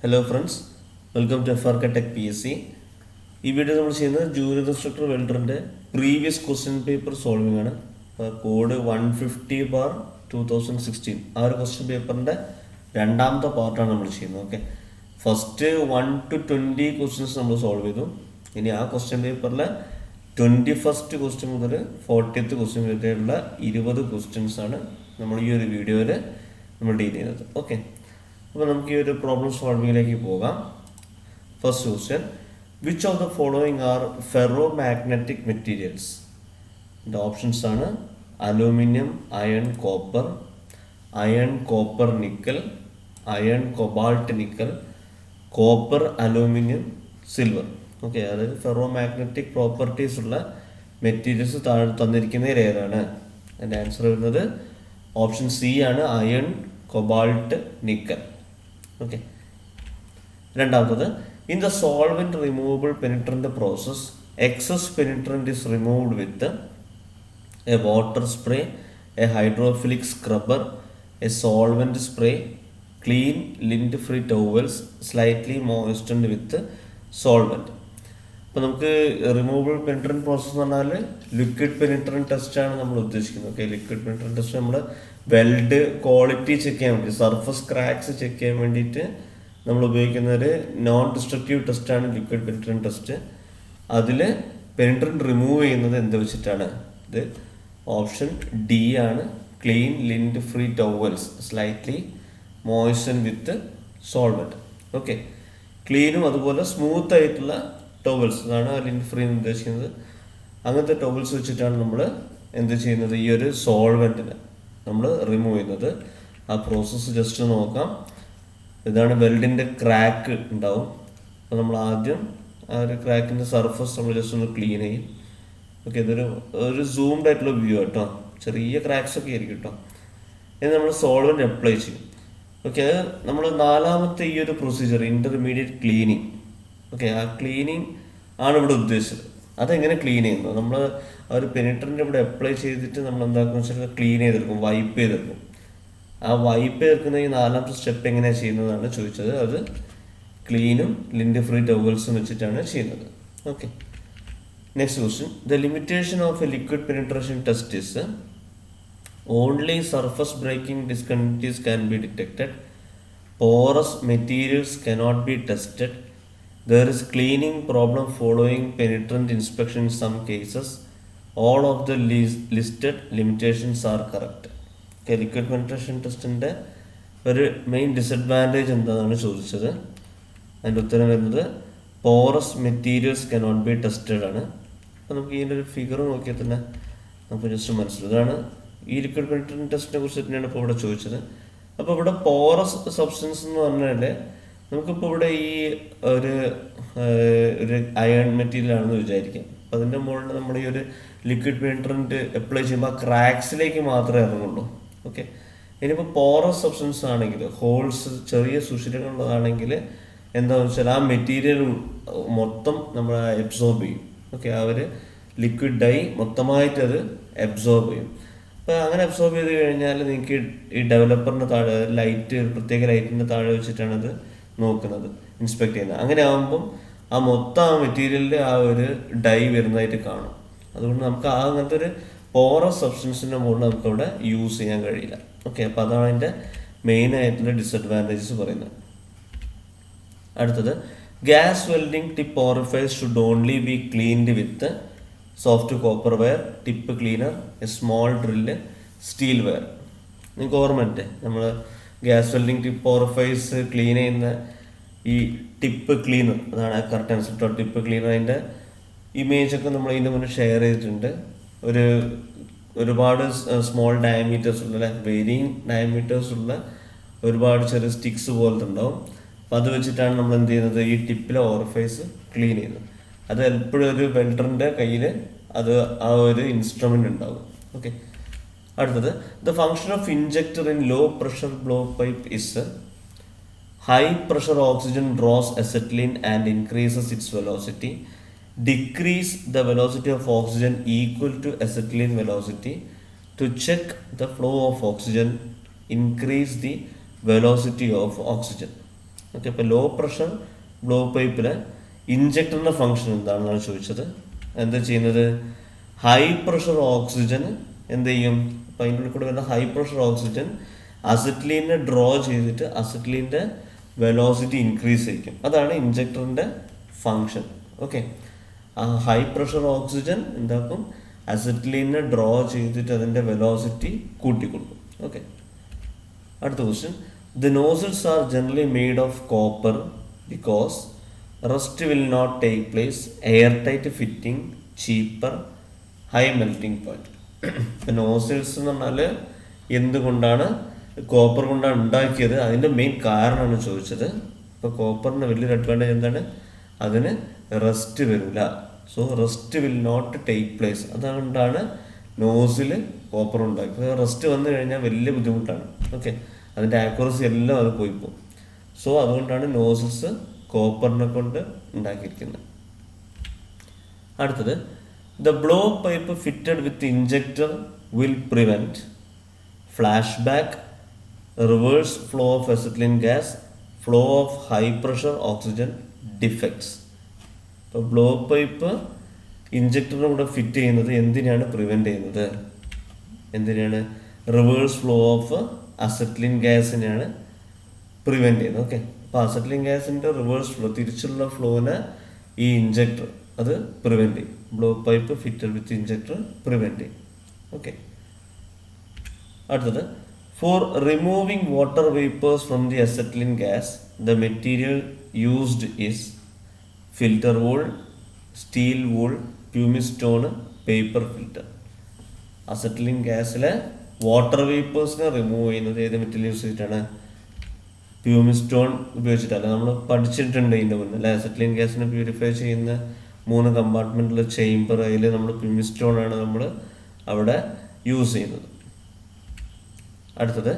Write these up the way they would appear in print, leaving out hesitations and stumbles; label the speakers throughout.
Speaker 1: Hello friends, welcome to FRK Tech PSC. ഈ video നമ്മൾ ചെയ്യുന്നത് ജൂനിയർ ഇൻസ്ട്രക്ടർ വെൽഡറിൻ്റെ പ്രീവിയസ് ക്വസ്റ്റ്യൻ പേപ്പർ സോൾവിംഗ് ആണ്. കോഡ് 150/2016 ആ ഒരു ക്വസ്റ്റ്യൻ പേപ്പറിൻ്റെ രണ്ടാമത്തെ പാർട്ടാണ് നമ്മൾ ചെയ്യുന്നത്. ഓക്കെ, ഫസ്റ്റ് 1 to 20 ക്വസ്റ്റ്യൻസ് നമ്മൾ സോൾവ് ചെയ്തു. ഇനി ആ ക്വസ്റ്റ്യൻ പേപ്പറിലെ 21st ക്വസ്റ്റ്യൻ മുതൽ 40th ക്വസ്റ്റ്യൻ വരെയുള്ള 20 ക്വസ്റ്റ്യൻസ് ആണ് നമ്മൾ ഈ ഒരു വീഡിയോയിൽ നമ്മൾ ഡീൽ ചെയ്യുന്നത്. ഓക്കെ, അപ്പോൾ നമുക്ക് ഈ ഒരു പ്രോബ്ലം സോൾവിങ്ങിലേക്ക് പോകാം. First question, which of the following are ferro magnetic materials? ഇതിൻ്റെ ഓപ്ഷൻസ് ആണ് aluminium, iron, copper, iron, copper, nickel, iron, cobalt, nickel, copper, aluminium, silver. Okay, അതായത് ഫെറോ മാഗ്നറ്റിക് പ്രോപ്പർട്ടീസ് ഉള്ള മെറ്റീരിയൽസ് താഴെ തന്നിരിക്കുന്നതിൽ ഏതാണ്? അതിൻ്റെ ആൻസർ വരുന്നത് ഓപ്ഷൻ സി ആണ്, അയൺ, കൊബാൾട്ട്, നിക്കൽ. ഓക്കെ, രണ്ടാമത്തത്, in the solvent removable penetrant process excess penetrant is removed with a water spray, a hydrophilic scrubber, a solvent spray, clean Lindt free ടോവൽസ്, slightly മോയിസ്റ്റൻഡ് with solvent. അപ്പോൾ നമുക്ക് removable penetrant process എന്ന് പറഞ്ഞാൽ liquid penetrant ടെസ്റ്റാണ് നമ്മൾ ഉദ്ദേശിക്കുന്നത്. Okay, liquid penetrant test നമ്മൾ weld quality check ചെയ്യാൻ വേണ്ടി, സർഫസ് ക്രാക്സ് ചെക്ക് ചെയ്യാൻ വേണ്ടിയിട്ട് നമ്മൾ ഉപയോഗിക്കുന്ന ഒരു നോൺ ഡിസ്ട്രക്റ്റീവ് ടെസ്റ്റാണ് ലിക്വിഡ് പെനിട്രന്റ് ടെസ്റ്റ്. അതിൽ പെനിട്രന്റ് റിമൂവ് ചെയ്യുന്നത് എന്ത് വെച്ചിട്ടാണ്? ഇത് ഓപ്ഷൻ ഡി ആണ്, ക്ലീൻ ലിൻഡ് ഫ്രീ ടോവൽസ്, സ്ലൈറ്റ്ലി മോയിസ്റ്റൻ വിത്ത് സോൾവെന്റ്. ഓക്കെ, ക്ലീനും അതുപോലെ സ്മൂത്ത് ആയിട്ടുള്ള ടോവൽസ്, അതാണ് ലിൻഡ് ഫ്രീ എന്ന് ഉദ്ദേശിക്കുന്നത്. അങ്ങനത്തെ ടോവൽസ് വെച്ചിട്ടാണ് നമ്മൾ എന്ത് ചെയ്യുന്നത്? ഈ ഒരു സോൾവെന്റിനെ നമ്മൾ റിമൂവ് ചെയ്യുന്നത്. ആ പ്രോസസ്സ് ജസ്റ്റ് നോക്കാം. ഇതാണ് വെൽഡിൻ്റെ ക്രാക്ക് ഉണ്ടാവും. അപ്പോൾ നമ്മൾ ആദ്യം ആ ഒരു ക്രാക്കിൻ്റെ സർഫസ് നമ്മൾ ജസ്റ്റ് ഒന്ന് ക്ലീൻ ചെയ്യും. ഓക്കെ, ഇതൊരു സൂംഡ് ആയിട്ടുള്ള വ്യൂ കേട്ടോ, ചെറിയ ക്രാക്സ് ഒക്കെ ആയിരിക്കും കേട്ടോ. ഇനി നമ്മൾ സോൾവെന്റ് അപ്ലൈ ചെയ്യും. ഓക്കെ, അത് നമ്മൾ നാലാമത്തെ ഈ ഒരു പ്രൊസീജിയർ, ഇന്റർമീഡിയറ്റ് ക്ലീനിങ്. ഓക്കെ, ആ ക്ലീനിങ് ആണ് ഇവിടെ ഉദ്ദേശിച്ചത്. അതെങ്ങനെ ക്ലീൻ ചെയ്യുന്നത്? നമ്മൾ ആ ഒരു പെനിട്രന്റ് ഇവിടെ അപ്ലൈ ചെയ്തിട്ട് നമ്മൾ എന്താക്കുന്ന വെച്ചാൽ ക്ലീൻ ചെയ്തെടുക്കും, വൈപ്പ് ചെയ്തെടുക്കും. ആ വൈപ്പ് ചെയ്തെടുക്കുന്ന ഈ നാലാമത്തെ സ്റ്റെപ്പ് എങ്ങനെയാണ് ചെയ്യുന്നതാണ് ചോദിച്ചത്. അത് ക്ലീനും ലിൻഡ് ഫ്രീ ടോവൽസും വെച്ചിട്ടാണ് ചെയ്യുന്നത്. Okay, next question, the limitation of a liquid penetration test is only surface breaking discontinuous can be detected, porous materials cannot be tested, there is cleaning problem following penetrant inspection in some cases, all of the listed limitations are correct. Okay, liquid penetration ടെസ്റ്റിൻ്റെ ഒരു main disadvantage എന്താണെന്ന് ചോദിച്ചത്. അതിൻ്റെ ഉത്തരം വരുന്നത് porous materials cannot be tested ആണ്. അപ്പോൾ നമുക്ക് ഇതിൻ്റെ ഒരു ഫിഗർ നോക്കിയാൽ തന്നെ നമുക്ക് ജസ്റ്റ് മനസ്സിലാവും. ഇതാണ് ഈ ലിക്വിഡ് പെനിട്രേഷൻ ടെസ്റ്റിനെ കുറിച്ച് തന്നെയാണ് ഇപ്പോൾ ഇവിടെ ചോദിച്ചത്. അപ്പോൾ ഇവിടെ പോറസ് സബ്സ്റ്റൻസ് എന്ന് പറഞ്ഞാൽ നമുക്കിപ്പോൾ ഇവിടെ ഈ ഒരു അയൺ മെറ്റീരിയൽ ആണെന്ന് വിചാരിക്കാം. അപ്പോൾ അതിൻ്റെ മുകളിൽ നമ്മൾ ഈ ഒരു ലിക്വിഡ് പെനിട്രന്റ് അപ്ലൈ ചെയ്യുമ്പോൾ ആ ക്രാക്സിലേക്ക് മാത്രമേ ഇറങ്ങുള്ളൂ. ഓക്കെ, ഇനിയിപ്പോൾ പോറസ് സബ്സ്റ്റൻസ് ആണെങ്കിൽ, ഹോൾസ്, ചെറിയ സുഷിരങ്ങളുള്ളതാണെങ്കിൽ എന്താണെന്ന് വെച്ചാൽ ആ മെറ്റീരിയൽ മൊത്തം നമ്മൾ അബ്സോർബ് ചെയ്യും. ഓക്കെ, ആ ഒരു ലിക്വിഡ് ഡൈ മൊത്തമായിട്ട് അത് അബ്സോർബ് ചെയ്യും. അപ്പോൾ അങ്ങനെ അബ്സോർബ് ചെയ്ത് കഴിഞ്ഞാൽ നിങ്ങൾക്ക് ഈ ഡെവലപ്പറിൻ്റെ താഴെ ലൈറ്റ്, പ്രത്യേക ലൈറ്റിൻ്റെ താഴെ വെച്ചിട്ടാണ് അത് നോക്കുന്നത്, ഇൻസ്പെക്ട് ചെയ്യുന്നത്. അങ്ങനെ ആകുമ്പം ആ മൊത്തം ആ മെറ്റീരിയലിൽ ആ ഒരു ഡൈ വരുന്നതായിട്ട് കാണും. അതുകൊണ്ട് നമുക്ക് ആ അങ്ങനത്തെ ഒരു പോറസ് സബ്സ്റ്റൻസിൻ്റെ മുകളിൽ നമുക്ക് അവിടെ യൂസ് ചെയ്യാൻ കഴിയില്ല. ഓക്കെ, അപ്പോൾ അതാണ് അതിൻ്റെ മെയിൻ ആയിട്ടുള്ള ഡിസഡ്വാൻറ്റേജസ് പറയുന്നത്. അടുത്തത്, gas welding tip orifice should only be cleaned with soft copper wire, tip cleaner, a small drill, steel wire. നിങ്ങൾക്ക് ഓർമ്മയുണ്ട്, നമ്മൾ gas welding tip orifice clean ചെയ്യുന്ന ഈ ടിപ്പ് ക്ലീനർ, അതാണ് കറക്റ്റ് ആൻസർ. ടിപ്പ് ക്ലീനർ, അതിൻ്റെ ഇമേജൊക്കെ നമ്മൾ ഇതിൻ്റെ മുന്നേ ഷെയർ ചെയ്തിട്ടുണ്ട്. ഒരുപാട് സ്മോൾ ഡയമീറ്റേഴ്സ് ഉള്ള, വേരിയിങ് ഡയമീറ്റേഴ്സ് ഉള്ള ഒരുപാട് ചെറിയ സ്റ്റിക്സ് പോലത്തെ ഉണ്ടാവും. അപ്പോൾ അത് വെച്ചിട്ടാണ് നമ്മൾ എന്ത് ചെയ്യുന്നത്? ഈ ടിപ്പിലെ ഓറിഫൈസ് ക്ലീൻ ചെയ്യുന്നത്. അത് എപ്പോഴും ഒരു വെൽഡറിൻ്റെ കയ്യിൽ അത് ആ ഒരു ഇൻസ്ട്രുമെൻ്റ് ഉണ്ടാവും. ഓക്കെ, അടുത്തത്, the function of injector in low pressure blow pipe is high pressure oxygen draws acetylene and increases its velocity, decrease the velocity of oxygen equal to acetylene velocity, to check the flow of oxygen, increase the velocity of oxygen. Okay, ഇപ്പോൾ low pressure blow പൈപ്പിൽ ഇഞ്ചക്ടറിൻ്റെ function എന്താണെന്നാണ് ചോദിച്ചത്. എന്താ ചെയ്യുന്നത്? High pressure oxygen എന്ത് ചെയ്യും? അപ്പോൾ അതിൻ്റെ ഉള്ളിൽ കൂടെ വരുന്ന ഹൈ പ്രഷർ ഓക്സിജൻ അസറ്റിലീനെ ഡ്രോ ചെയ്തിട്ട് അസറ്റിലീൻ്റെ വെലോസിറ്റി ഇൻക്രീസ് ചെയ്യിക്കും. അതാണ് ഇഞ്ചക്ടറിൻ്റെ ഫങ്ഷൻ. ഓക്കെ, ആ ഹൈ പ്രഷർ ഓക്സിജൻ എന്താക്കും? അസറ്റിലീനെ ഡ്രോ ചെയ്തിട്ട് അതിൻ്റെ വെലോസിറ്റി കൂട്ടിക്കൊടുക്കും. ഓക്കെ, അടുത്ത question. The nozzles are generally made of copper because rust will not take place, air tight fitting, cheaper, high melting point. ഇപ്പം നോസിൽസ് എന്ന് പറഞ്ഞാൽ എന്തുകൊണ്ടാണ്? കോപ്പർ കൊണ്ടാണ് ഉണ്ടാക്കിയത്. അതിൻ്റെ മെയിൻ കാരണമാണ് ചോദിച്ചത്. ഇപ്പോൾ കോപ്പറിൻ്റെ വലിയൊരു അഡ്വാൻറ്റേജ് എന്താണ്? അതിന് റസ്റ്റ് വരില്ല. So rust will not take place. അതുകൊണ്ടാണ് നോസിൽ കോപ്പർ ഉണ്ടാക്കിയത്. റസ്റ്റ് വന്നു കഴിഞ്ഞാൽ വലിയ ബുദ്ധിമുട്ടാണ്. ഓക്കെ, അതിൻ്റെ ആക്യുറസി എല്ലാം അത് പോയി പോകും. സോ അതുകൊണ്ടാണ് നോസിൽസ് കോപ്പറിനെ കൊണ്ട് ഉണ്ടാക്കിയിരിക്കുന്നത്. അടുത്തത്, the blow pipe fitted with injector will prevent flash back, reverse flow of acetylene gas, flow of high pressure oxygen, defects. ഇപ്പോൾ ബ്ലോ പൈപ്പ് ഇഞ്ചക്ടറിനും കൂടെ ഫിറ്റ് ചെയ്യുന്നത് എന്തിനാണ് പ്രിവെൻറ്റ് ചെയ്യുന്നത്? എന്തിനാണ്? റിവേഴ്സ് ഫ്ലോ ഓഫ് അസറ്റിലിൻ ഗ്യാസിനെയാണ് പ്രിവെൻറ്റ് ചെയ്യുന്നത്. ഓക്കെ, അപ്പോൾ അസറ്റിലിൻ ഗ്യാസിൻ്റെ റിവേഴ്സ് ഫ്ലോ, തിരിച്ചുള്ള ഫ്ലോനെ ഈ ഇഞ്ചക്ടർ അത് പ്രിവെൻറ്റ് ചെയ്യും. Blow pipe fitted with injector prevent ചെയ്യും. ഓക്കെ, അടുത്തത്, for removing water vapours from the acetylene gas the material used is filter wool, steel wool, pumice stone, paper filter. Acetylene ഗ്യാസിലെ water വേപ്പേഴ്സിനെ remove ചെയ്യുന്നത് ഏത് material use ചെയ്തിട്ടാണ്? പ്യൂമിസ്റ്റോൺ ഉപയോഗിച്ചിട്ടല്ല. നമ്മൾ പഠിച്ചിട്ടുണ്ട് ഇതിൻ്റെ മുന്നേ അല്ലെ? അസറ്റിലിൻ ഗ്യാസിനെ പ്യൂരിഫൈ ചെയ്യുന്ന 3 കമ്പാർട്ട്മെൻറ്റിലെ ചേംബർ, അതിൽ നമ്മൾ പ്യൂമിസ്റ്റോൺ ആണ് നമ്മൾ അവിടെ യൂസ് ചെയ്യുന്നത്. അടുത്തത്,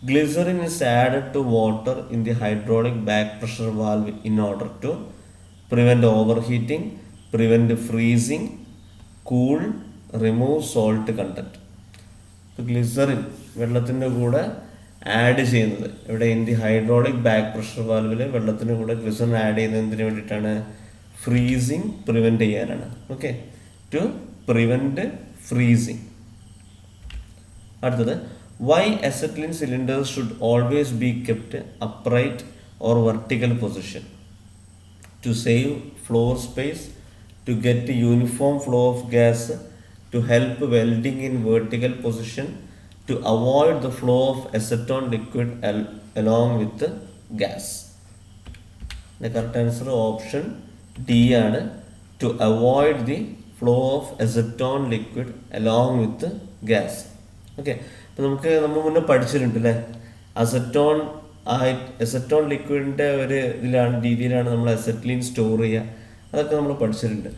Speaker 1: glycerine is added to water in the hydraulic back pressure valve in order to prevent over heating, prevent freezing, cool, remove salt content. ഇപ്പോൾ ഗ്ലിസറിൻ വെള്ളത്തിൻ്റെ കൂടെ ആഡ് ചെയ്യുന്നത് ഇവിടെ in the hydraulic back pressure വാൽവിൽ വെള്ളത്തിൻ്റെ കൂടെ ഗ്ലിസറിൻ ആഡ് ചെയ്യുന്നത് എന്തിനു വേണ്ടിയിട്ടാണ്? ഫ്രീസിങ് പ്രിവെൻറ്റ് ചെയ്യാനാണ്. Okay, to prevent freezing. അടുത്തത്, why acetylene cylinders should always be kept upright or vertical position? To save floor space, to get a uniform flow of gas, to help welding in vertical position, to avoid the flow of acetone liquid along with the gas. The correct answer option D ആണ്, to avoid the flow of acetone liquid along with the gas. Okay, അപ്പോൾ നമ്മൾ മുന്നേ പഠിച്ചിട്ടുണ്ട് അല്ലേ? Acetone ലിക്വിഡിൻ്റെ ഒരു രീതിയിലാണ് നമ്മൾ acetylene store ചെയ്യുക. അതൊക്കെ നമ്മൾ പഠിച്ചിട്ടുണ്ട്.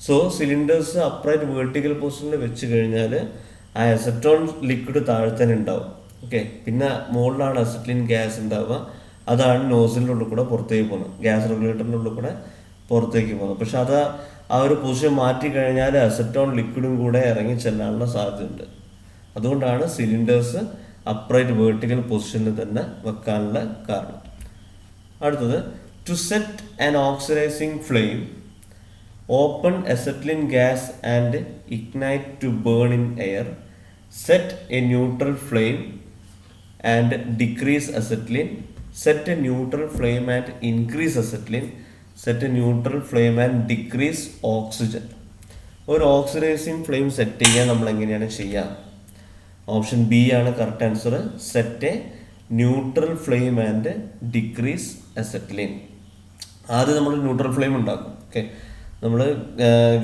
Speaker 1: സോ സിലിണ്ടേഴ്സ് അപ്രൈറ്റ് വേർട്ടിക്കൽ പൊസിഷനിൽ വെച്ച് കഴിഞ്ഞാൽ ആ അസറ്റോൺ ലിക്വിഡ് താഴെ തന്നെ ഉണ്ടാവും. ഓക്കെ, പിന്നെ മുകളിലാണ് അസറ്റിലിൻ ഗ്യാസ് ഉണ്ടാവുക. അതാണ് നോസിലിൻ്റെ ഉള്ളിൽ കൂടെ പുറത്തേക്ക് പോകുന്നത്, ഗ്യാസ് റെഗുലേറ്ററിൻ്റെ ഉള്ളിൽ കൂടെ പുറത്തേക്ക് പോകുന്നത്. പക്ഷെ അത് ആ ഒരു പൊസിഷൻ മാറ്റി കഴിഞ്ഞാൽ അസറ്റോൺ ലിക്വിഡും കൂടെ ഇറങ്ങി ചെല്ലാനുള്ള സാധ്യതയുണ്ട്. അതുകൊണ്ടാണ് സിലിണ്ടേഴ്സ് അപ്രൈറ്റ് വേർട്ടിക്കൽ പൊസിഷനിൽ തന്നെ വെക്കാനുള്ള കാരണം. അടുത്തത്, to set an oxidising flame, open acetylene gas and ignite to burn in air, set a neutral flame and decrease acetylene, set a neutral flame and increase acetylene, set a neutral flame and decrease oxygen. ഒരു oxidising flame set ചെയ്യാൻ നമ്മൾ എങ്ങനെയാണ് ചെയ്യുക? Option B ആണ് correct answer. Set a neutral flame and decrease acetylene. ആദ്യം നമ്മൾ neutral flame ഉണ്ടാക്കും. Okay, നമ്മൾ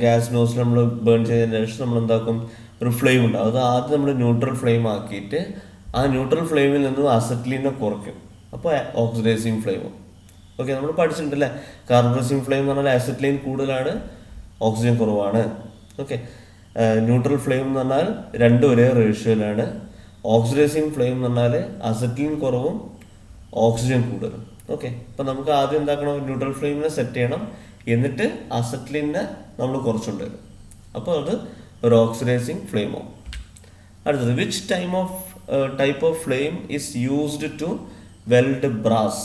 Speaker 1: ഗ്യാസ് നോസിൽ നമ്മൾ ബേൺ ചെയ്തതിന് ശേഷം നമ്മൾ എന്താക്കും? ഒരു ഫ്ലെയിം ഉണ്ടാകും. അത് ആദ്യം നമ്മൾ ന്യൂട്രൽ ഫ്ലെയിം ആക്കിയിട്ട് ആ ന്യൂട്രൽ ഫ്ലെയിമിൽ നിന്നും അസറ്റിലിനെ കുറയ്ക്കും. അപ്പോൾ ഓക്സിഡൈസിങ് ഫ്ലെയിം. ഓക്കെ, നമ്മൾ പഠിച്ചിട്ടുണ്ടല്ലേ? കാർബോറൈസിങ് ഫ്ലെയിം എന്ന് പറഞ്ഞാൽ അസറ്റിലിൻ കൂടുതലാണ്, ഓക്സിജൻ കുറവാണ്. ഓക്കെ, ന്യൂട്രൽ ഫ്ലെയിം എന്ന് പറഞ്ഞാൽ രണ്ടും ഒരേ റേഷ്യോയിലാണ്. ഓക്സിഡൈസിങ് ഫ്ലെയിം എന്ന് പറഞ്ഞാൽ അസറ്റിലിൻ കുറവും ഓക്സിജൻ കൂടുതലും. ഓക്കെ, അപ്പം നമുക്ക് ആദ്യം എന്താക്കണം? ന്യൂട്രൽ ഫ്ലെയിമിനെ സെറ്റ് ചെയ്യണം, എന്നിട്ട് അസറ്റിലിനെ നമ്മൾ കുറച്ചുകൊണ്ടുവരും. അപ്പോൾ അത് ഒരു ഓക്സിഡൈസിങ് ഫ്ലെയിം ആവും. അടുത്തത്, which type of flame is used to weld brass?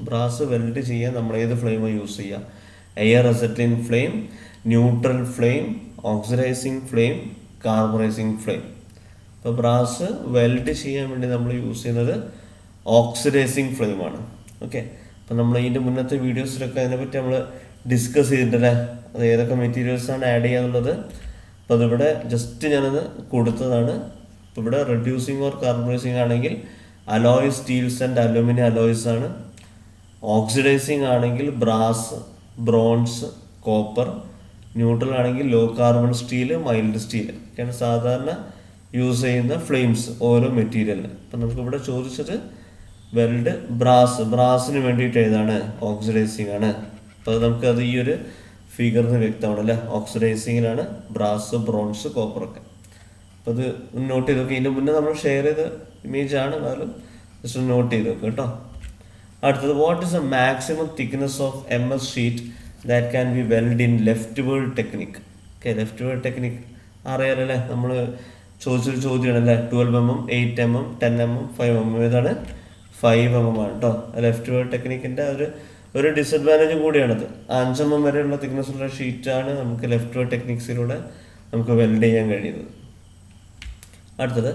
Speaker 1: Brass weld ചെയ്യാൻ നമ്മൾ ഏത് ഫ്ലെയിമാണ് യൂസ് ചെയ്യുക? Air acetylene flame, neutral flame, oxidising flame, carbonising flame. അപ്പോൾ ബ്രാസ് വെൽഡ് ചെയ്യാൻ വേണ്ടി നമ്മൾ യൂസ് ചെയ്യുന്നത് ഓക്സിഡൈസിങ് ഫ്ലെയിമാണ്. ഓക്കെ, അപ്പോൾ നമ്മൾ ഇതിൻ്റെ മുന്നത്തെ വീഡിയോസിലൊക്കെ അതിനെപ്പറ്റി നമ്മൾ ഡിസ്കസ് ചെയ്തിട്ടല്ലേ, അത് ഏതൊക്കെ മെറ്റീരിയൽസാണ് ആഡ് ചെയ്യാന്നുള്ളത്. അപ്പോൾ അതിവിടെ ജസ്റ്റ് ഞാനത് കൊടുത്തതാണ്. ഇപ്പോൾ ഇവിടെ റെഡ്യൂസിങ് ഓർ കാർബണൈസിങ് ആണെങ്കിൽ alloy steels and aluminium alloys ആണ്. ഓക്സിഡൈസിങ് ആണെങ്കിൽ ബ്രാസ്, ബ്രോൺസ്, കോപ്പർ. ന്യൂട്രൽ ആണെങ്കിൽ low carbon steel, mild steel ഒക്കെയാണ് സാധാരണ യൂസ് ചെയ്യുന്ന ഫ്ലെയിംസ് ഓരോ മെറ്റീരിയലിന്. അപ്പം നമുക്കിവിടെ ചോദിച്ചത് വെൽഡ് ബ്രാസിന് വേണ്ടിയിട്ട് ഏതാണ്? ഓക്സിഡൈസിങ് ആണ്. അപ്പോൾ അത് നമുക്കത് ഈ ഒരു ഫിഗറിന് വ്യക്തമാണ് അല്ലേ, ഓക്സിഡൈസിങ്ങിലാണ് ബ്രാസ്, ബ്രോൺസ്, കോപ്പറൊക്കെ. അപ്പോൾ അത് നോട്ട് ചെയ്ത് നോക്കി. ഇതിൻ്റെ മുന്നേ നമ്മൾ ഷെയർ ചെയ്ത ഇമേജ് ആണ്, എന്നാലും ജസ്റ്റ് നോട്ട് ചെയ്ത് നോക്കുക കേട്ടോ. അടുത്തത്, what is a maximum thickness of MS sheet that can be weld in leftward technique? Okay, leftward technique അറിയാലല്ലേ, നമ്മൾ ചോദിച്ചൊരു ചോദ്യമാണല്ലേ. 12 mm, 8 mm, 10 mm, 5 mm. ഏതാണ്? 5 mm ആണ് കേട്ടോ. ലെഫ്റ്റ് വേൾഡ് ടെക്നിക്കിൻ്റെ ഒരു ഡിസഡ്വാൻറ്റേജ് കൂടിയാണത്. 5 mm വരെയുള്ള തിക്നെസ് ഉള്ള ഷീറ്റാണ് നമുക്ക് ലെഫ്റ്റ് വേൾഡ് ടെക്നിക്സിലൂടെ നമുക്ക് വെൽഡ് ചെയ്യാൻ കഴിയുന്നത്. അടുത്തത്,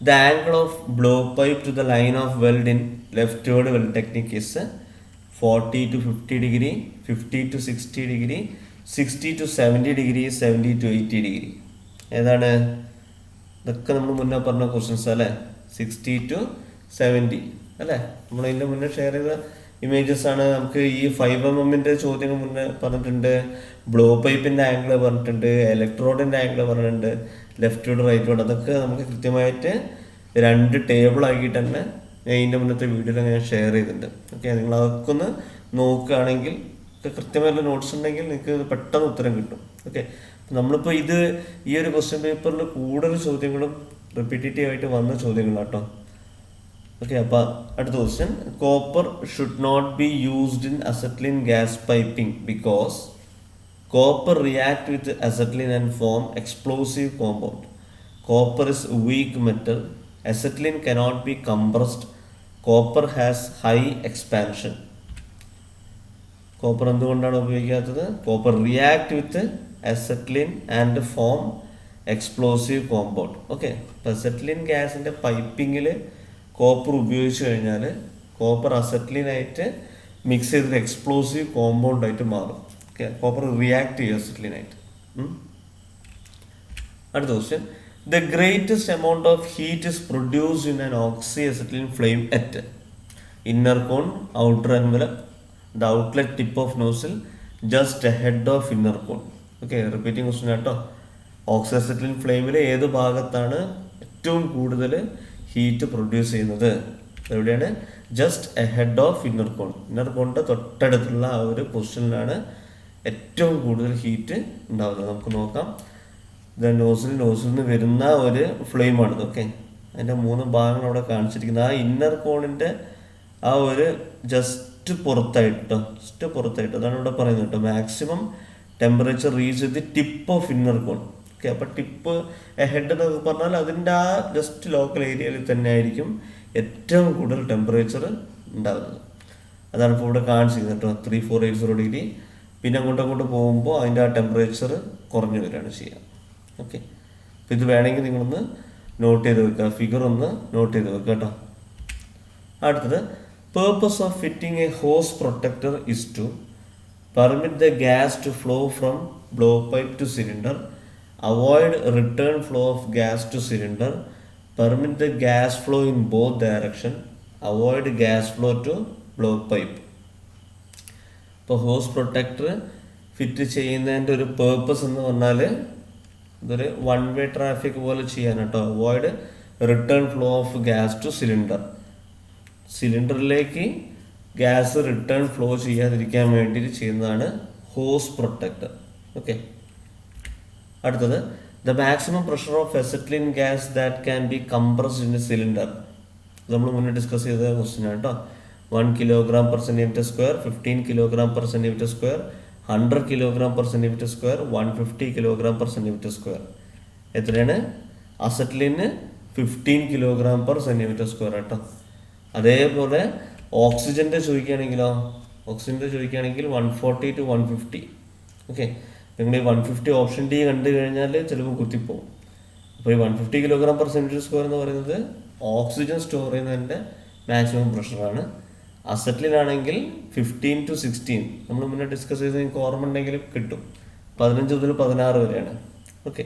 Speaker 1: the angle of blow pipe to the line of weld in leftward weld technique is 40 to 50 degree, 50 to 60 degree, 60 to 70 degree, 70 to 80 degree. ഏതാണ്? ഇതൊക്കെ നമ്മൾ മുന്നേ പറഞ്ഞ ക്വസ്റ്റ്യൻസ് അല്ലേ. 60 to 70 അല്ലേ, നമ്മൾ ഇതിൻ്റെ മുന്നേ ഷെയർ ചെയ്ത ഇമേജസ് ആണ്. നമുക്ക് ഈ 5 mm ചോദ്യങ്ങൾ മുന്നേ പറഞ്ഞിട്ടുണ്ട്, ബ്ലോ പൈപ്പിൻ്റെ ആംഗിൾ പറഞ്ഞിട്ടുണ്ട്, ഇലക്ട്രോഡിൻ്റെ ആംഗിൾ പറഞ്ഞിട്ടുണ്ട്, ലെഫ്റ്റ് വേർഡ് റൈറ്റ് വേർഡ്. അതൊക്കെ നമുക്ക് കൃത്യമായിട്ട് 2 ടേബിൾ ആക്കിയിട്ട് തന്നെ ഇതിൻ്റെ മുന്നത്തെ വീഡിയോയിൽ ഞാൻ ഷെയർ ചെയ്തിട്ടുണ്ട്. ഓക്കെ, നിങ്ങൾ അതൊക്കെ ഒന്ന് നോക്കുകയാണെങ്കിൽ കൃത്യമായിട്ടുള്ള നോട്ട്സ് ഉണ്ടെങ്കിൽ നിങ്ങൾക്ക് പെട്ടെന്ന് ഉത്തരം കിട്ടും. ഓക്കെ, നമ്മളിപ്പോൾ ഈ ഒരു ക്വസ്റ്റ്യൻ പേപ്പറിൽ കൂടുതൽ ചോദ്യങ്ങളും റിപ്പീറ്റേറ്റീവ് ആയിട്ട് വന്ന ചോദ്യങ്ങളാട്ടോ. ഓക്കെ, അപ്പോൾ അടുത്ത question, copper should not be used in acetylene gas piping because copper react with acetylene and form explosive compound. Copper is weak metal. Acetylene cannot be compressed. Copper has high expansion. Copper എന്തുകൊണ്ടാണ് ഉപയോഗിക്കാത്തത്? Copper react with acetylene and form explosive compound. Okay, അപ്പോൾ acetylene ഗ്യാസിൻ്റെ പൈപ്പിങ്ങിൽ copper ഉപയോഗിച്ച് കഴിഞ്ഞാൽ copper അസറ്റ്ലിനായിട്ട് mix ചെയ്തിട്ട് explosive കോമ്പൗണ്ടായിട്ട് മാറും. ഓക്കെ, കോപ്പർ റിയാക്ട് ചെയ്യും അസറ്റ്ലിനായിട്ട്. അടുത്ത question, the greatest amount of heat is produced in an oxyacetylene flame at inner cone, outer envelope, the outlet tip of nozzle, just ahead of inner cone. Okay, repeating question ആട്ടോ. ഓക്സിഅസെറ്റിലിൻ ഫ്ലെയിമിൽ ഏത് ഭാഗത്താണ് ഏറ്റവും കൂടുതൽ heat produce ചെയ്യുന്നത്? എവിടെയാണ്? Just ahead of inner cone. Inner കോണിൻ്റെ തൊട്ടടുത്തുള്ള ആ ഒരു പൊസിഷനിലാണ് ഏറ്റവും കൂടുതൽ ഹീറ്റ് ഉണ്ടാവുന്നത്. നമുക്ക് നോക്കാം. നോസിലിൽ നിന്ന് വരുന്ന ഒരു ഫ്ലെയിമാണിത്. ഓക്കെ, അതിൻ്റെ 3 ഭാഗങ്ങൾ അവിടെ കാണിച്ചിരിക്കുന്നത്. ആ ഇന്നർ കോണിൻ്റെ ആ ഒരു ജസ്റ്റ് പുറത്തായിട്ട് അതാണ് ഇവിടെ പറയുന്നത് കേട്ടോ. മാക്സിമം ടെമ്പറേച്ചർ റീച്ച് ചെയ്ത് tip of inner cone. Okay, അപ്പോൾ ടിപ്പ് ഹെഡ് എന്നൊക്കെ പറഞ്ഞാൽ അതിൻ്റെ ആ ജസ്റ്റ് ലോക്കൽ ഏരിയയിൽ തന്നെ ആയിരിക്കും ഏറ്റവും കൂടുതൽ ടെമ്പറേച്ചർ ഉണ്ടാകുന്നത്. അതാണ് ഇപ്പോൾ ഇവിടെ കാണിച്ചിരിക്കുന്നത് കേട്ടോ. 3480 ഡിഗ്രി. പിന്നെ അങ്ങോട്ട് പോകുമ്പോൾ അതിൻ്റെ ആ ടെമ്പറേച്ചർ കുറഞ്ഞു വരികയാണ് ചെയ്യുക. ഓക്കെ, അപ്പോൾ ഇത് വേണമെങ്കിൽ നിങ്ങളൊന്ന് നോട്ട് ചെയ്ത് വെക്കുക, ഫിഗർ ഒന്ന് നോട്ട് ചെയ്ത് വെക്കുക കേട്ടോ. അടുത്തത്, purpose of fitting a hose protector is to permit the gas to flow from blow pipe to cylinder, avoid return flow of gas to cylinder, permit the gas flow in both direction, avoid gas flow to blow pipe. ഇപ്പോൾ hose protector fit ചെയ്യുന്നതിൻ്റെ ഒരു purpose എന്ന് പറഞ്ഞാൽ ഇതൊരു 1 way traffic പോലെ ചെയ്യാൻ കേട്ടോ. Avoid return flow of gas to cylinder. സിലിണ്ടറിലേക്ക് ഗ്യാസ് റിട്ടേൺ ഫ്ലോ ചെയ്യാതിരിക്കാൻ വേണ്ടിയിട്ട് ചെയ്യുന്നതാണ് ഹോസ് പ്രൊട്ടക്ടർ. ഓക്കെ, അടുത്തത്, the maximum pressure of acetylene gas that can be compressed in a cylinder. നമ്മൾ മുന്നേ ഡിസ്കസ് ചെയ്ത ക്വസ്റ്റ്യൻ ആണ് കേട്ടോ. 1 kg/cm², 15 kg/cm², 100 kg/cm², 150 kg/cm². എത്രയാണ്? അസറ്റ്ലിന് 15 kg/cm² കേട്ടോ. അതേപോലെ ഓക്സിജൻ്റെ ചോദിക്കുകയാണെങ്കിലോ, ഓക്സിജൻ്റെ ചോദിക്കുകയാണെങ്കിൽ 140 to 150. ഓക്കെ, നിങ്ങൾ ഈ 150 ഓപ്ഷൻ ഡി കണ്ടു കഴിഞ്ഞാൽ ചിലപ്പോൾ കുത്തിപ്പോവും. അപ്പോൾ ഈ 150 kg/cm² എന്ന് പറയുന്നത് ഓക്സിജൻ സ്റ്റോർ ചെയ്യുന്നതിൻ്റെ മാക്സിമം പ്രഷറാണ്. അസറ്റിലാണെങ്കിൽ 15 to 16, നമ്മൾ മുന്നേ ഡിസ്കസ് ചെയ്ത് നിങ്ങൾക്ക് ഓർമ്മ ഉണ്ടെങ്കിൽ കിട്ടും, 15 മുതൽ 16 വരെയാണ്. ഓക്കെ,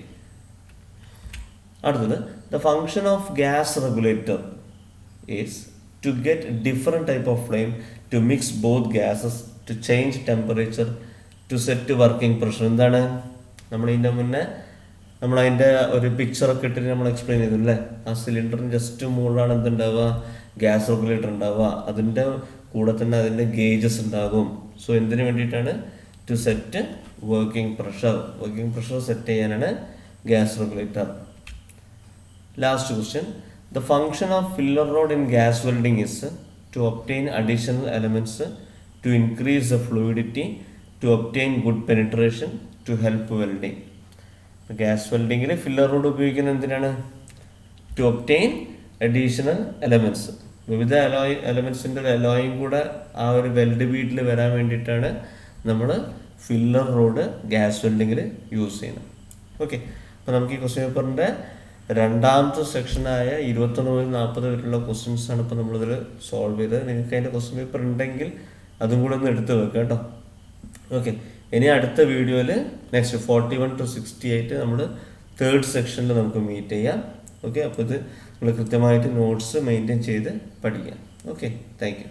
Speaker 1: അടുത്തത് the function of gas regulator is to get different type of flame to mix both gases to change temperature to set working pressure. എന്താണ് നമ്മൾ ഇതിൻ്റെ മുന്നേ നമ്മളതിൻ്റെ ഒരു പിക്ചറൊക്കെ ഇട്ടിട്ട് നമ്മൾ എക്സ്പ്ലെയിൻ ചെയ്തു അല്ലേ. ആ സിലിണ്ടറിന് ജസ്റ്റ് മുകളിലാണ് എന്തുണ്ടാവുക, ഗ്യാസ് റെഗുലേറ്റർ ഉണ്ടാവുക, അതിൻ്റെ കൂടെ തന്നെ അതിൻ്റെ ഗേജസ് ഉണ്ടാകും. സോ എന്തിനു വേണ്ടിയിട്ടാണ്? To set working pressure set ചെയ്യാനാണ് gas regulator. Last question, the function of filler rod in gas welding is to obtain additional elements to increase the fluidity to obtain good penetration to help welding. Gas വെൽഡിങ്ങിൽ filler rod ഉപയോഗിക്കുന്നത് എന്തിനാണ്? To obtain additional elements, വിവിധ എലമെൻറ്റ്സിൻ്റെ ഒരു അലോയും കൂടെ ആ ഒരു weld ബീഡിൽ വരാൻ വേണ്ടിയിട്ടാണ് നമ്മൾ ഫില്ലർ റോഡ് ഗ്യാസ് വെൽഡിങ്ങിൽ യൂസ് ചെയ്യുന്നത്. ഓക്കെ, അപ്പോൾ നമുക്ക് ഈ ക്വസ്റ്റ്യൻ പേപ്പറിൻ്റെ രണ്ടാമത്തെ സെക്ഷനായ 21 മുതൽ 40 വരെയുള്ള ക്വസ്റ്റ്യൻസാണ് ഇപ്പോൾ നമ്മളിതിൽ സോൾവ് ചെയ്തത്. നിങ്ങൾക്ക് അതിൻ്റെ ക്വസ്റ്റ്യൻ പേപ്പർ ഉണ്ടെങ്കിൽ അതും കൂടെ ഒന്ന് എടുത്ത് വെക്കാം കേട്ടോ. ഓക്കെ, ഇനി അടുത്ത വീഡിയോയിൽ നെക്സ്റ്റ് 41 to 68 നമ്മൾ തേർഡ് സെക്ഷനിൽ നമുക്ക് മീറ്റ് ചെയ്യാം. ഓക്കെ, അപ്പോൾ ഇത് നമ്മൾ കൃത്യമായിട്ട് നോട്ട്സ് മെയിൻറ്റെയിൻ ചെയ്ത് പഠിക്കാം. Okay, thank you.